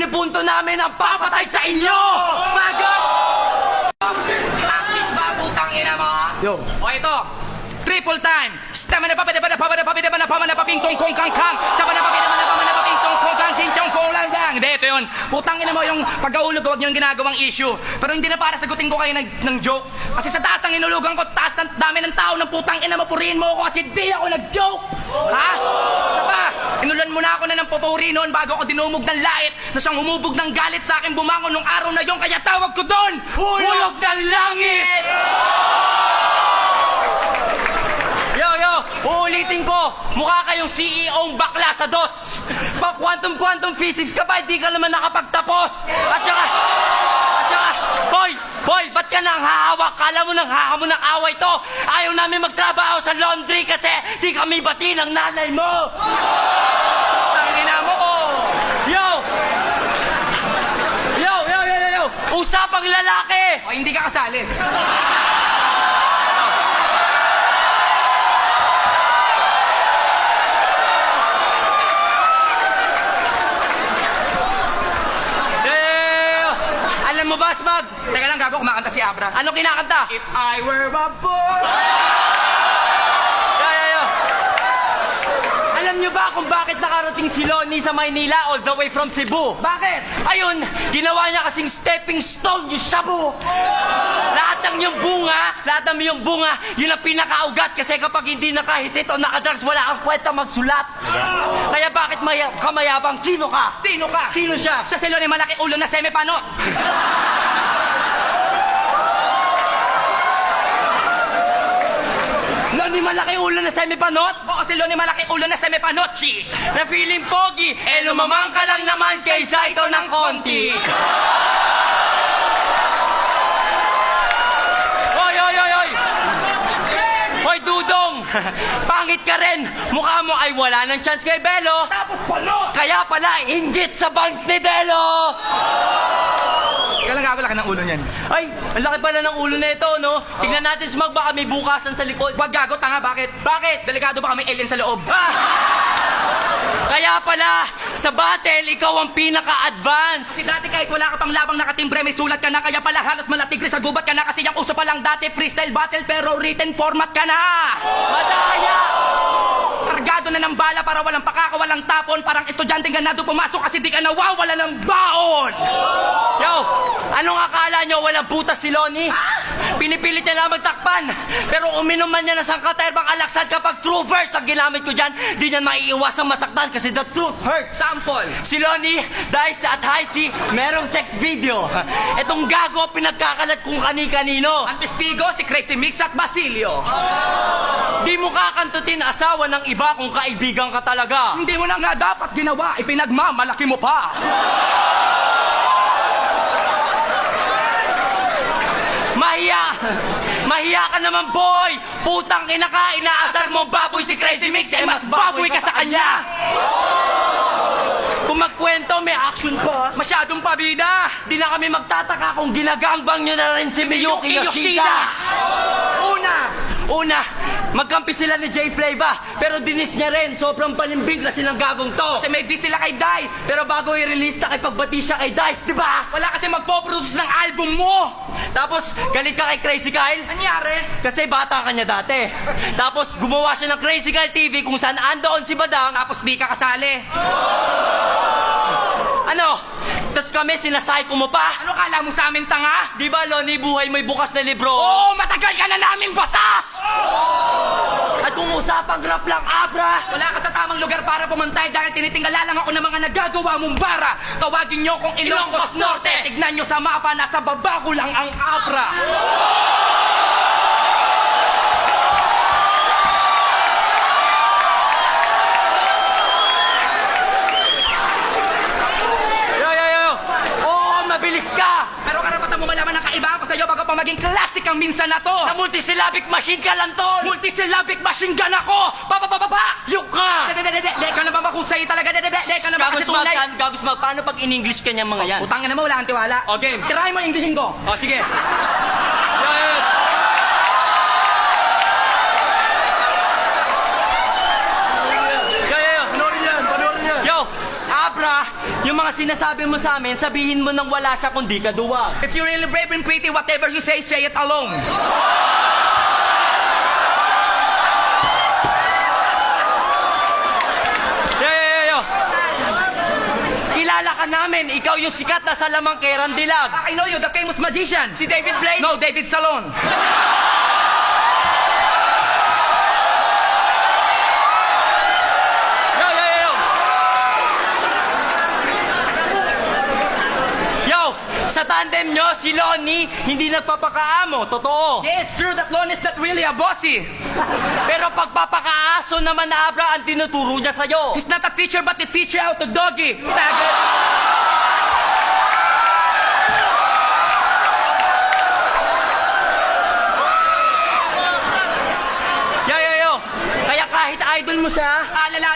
pinipunto namin ang papatay sa inyo! Sagot! Aktis ba, putang ina mo? Yo. O ito, triple time. Stama na papida na paping tong kong kang kang. Stama na papida na paping tong kong kang kinchong kong lang lang. Hindi, ito yun. Putang ina mo yung pagkaulog, huwag nyo yung ginagawang issue. Pero hindi na para sagutin ko kayo ng joke. Kasi sa taas ng inulugan ko, taas ng dami ng tao ng putang ina mo, purihin mo ako kasi di ako nag-joke. Ha? Saba, inulan mo na ako na ng popuri noon bago ako dinumog ng lait na siyang humubog ng galit sa akin bumangon nung araw na yon, kaya tawag ko doon, Hulog ng langit! Yo, uulitin ko, mukha kayong CEO-ng bakla sa DOS. Pag quantum physics ka ba, hindi ka naman nakapagtapos. At saka, boy, ba't ka nang hahawak? Kala mo nang hahamon ng away to. Ayaw namin magtrabaho sa laundry kasi di kami bati ng nanay mo. Tangina mo ko. Yo! Usapang lalaki! O hindi ka kasali. Alam mo ba, Smag? Teka lang, gago, kumakanta si Abra. Ano kinakanta? If I were a boy. Yo. Alam nyo ba kung bakit nakarating si Lonnie sa Maynila all the way from Cebu? Bakit? Ayun, ginawa niya kasing stepping stone yung shabu. Lahat ng yung bunga, yun ang pinakaugat kasi kapag hindi nakahitit o nakadrugs, wala kang kwenta magsulat. Kaya bakit kamayabang? Sino ka? Sino ka? Sino siya? Siya si Loni malaki ulo na semipanot. Lonnie malaki ulo na semipanot? Oo, si Loni malaki ulo na semipanotchi. Na feeling pogi, lumamang ka lang naman kaysa ito ng konti. Hoy, Dudong! Pangit ka rin! Mukha mo ay wala ng chance kay Belo! Tapos panot! Kaya pala, inggit sa bangs ni Delo! Ikaw lang gago, laki ng ulo niyan. Ay, ang laki pala ng ulo na ito, no? Tingnan natin, Smag, baka may bukasan sa likod. Wag gago, tanga, bakit? Bakit? Delikado baka may alien sa loob. Ah! Kaya pala, sa battle, ikaw ang pinaka-advance! Si dati kahit wala ka pang labang nakatimbre, may sulat ka na, kaya pala halos malatigri sa gubat ka na kasi yung uso pa lang dati, freestyle battle pero written format ka na! Madaya! Kargado na ng bala para walang pakaka, walang tapon, parang estudyanteng ganado pumasok kasi di ka nawawala ng baon! Yo, anong akala nyo walang butas si Lonnie? Pinipilit niya na magtakpan. Pero uminom man niya ng sangkaterbang alaksad kapag true verse ang ginamit ko dyan, di niyan maiiwasang masaktan kasi the truth hurts. Sample! Si Lonnie, Dice at Heisey, merong sex video. Etong gago, pinagkakalat kung kani-kanino. Ang testigo, si Crazy Mix at Basilio. Di mo kakantutin asawa ng iba kung kaibigan ka talaga. Hindi mo na nga dapat ginawa, ipinagmamalaki mo pa. Mahiya ka naman, boy! Putang ina ka, inaasar mo baboy si Crazy Mix, eh mas baboy ka sa kanya! Kung magkwento, may action pa. Masyadong pabida. Di na kami magtataka kung ginagangbang nyo na rin si Miyuki Yoshida. Una, magkampi sila ni Jay Flava, pero dinis niya rin, sobrang panimbing kasi ng gagong to. Kasi may di sila kay Dice. Pero bago i-release, nakipagbati siya kay Dice, di ba? Wala kasi magpo-produce ng album mo. Tapos, galit ka kay Crazy Kyle? Anyari? Kasi bata ka niya dati. Tapos, gumawa siya ng Crazy Kyle TV kung saan andoon si Badang. Tapos di ka kasali. Ano? Tapos kami, sinasayko mo pa? Ano kala mo sa amin, tanga? Di ba, Lonnie, buhay mo'y bukas na libro? Oo, matagal ka na namin basa! At kung usapang rap lang, Abra! Wala ka sa tamang lugar para pumantay dahil tinitingala lang ako ng mga nagagawa mong bara. Tawagin nyo kung Ilocos Norte. Tignan nyo sa mapa, nasa baba ko lang ang Abra. Mabilis ka! Pero karapatan mo malaman ang kaibahan ko sa'yo bago pa maging classic ang minsan na to. Na multisyllabic machine ka lang, tol! Multisyllabic machine gun ako! Ba! Yuk ka! De ka na ba mahusay talaga? De ka na ba kasi tunay? Gagos mag, paano pag in-English ka niya mga yan? Utangin na mo, wala kang tiwala. O, game. Tirahin mo yung Englishin ko. O, sige. Yo, Abra, yung mga sinasabi mo sa amin, sabihin mo nang wala siya kundi ka duwag. If you're really brave and pretty, whatever you say it alone. Yo. Kilala ka namin, ikaw yung sikat na salamang Kerang Dilag. I know you, the famous magician. Si David Blaine? No, David Salon. Yo, sa tandem nyo, si Lonnie, hindi nagpapakaamo, totoo. Yeah, it's true that Lon is not really a bossy. Pero pagpapakaaso naman na Abra ang tinuturo niya sa'yo. He's not a teacher, but the teacher out to doggy. Faggot. Yo. Kaya kahit idol mo siya,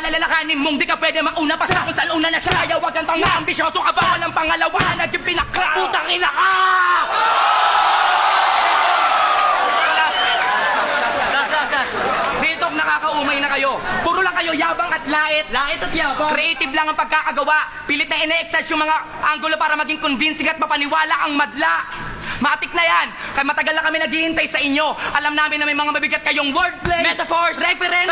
Alalakanin mong di ka pwede mauna pa sa kung saan una na siya. Kaya wag kang tanga, ambisyoso ka ba? Walang pangalawa, naging pinakra. putang ina ka! Das. Biltok, nakakaumay na kayo. Puro lang kayo yabang at lait. Langit at yabang. Creative lang ang pagkakagawa. Pilit na ine-exercise yung mga anggulo para maging convincing at mapaniwala ang madla. Matik na yan. Kaya matagal na kami naghihintay sa inyo. Alam namin na may mga mabigat kayong wordplay, Metaphors, reference,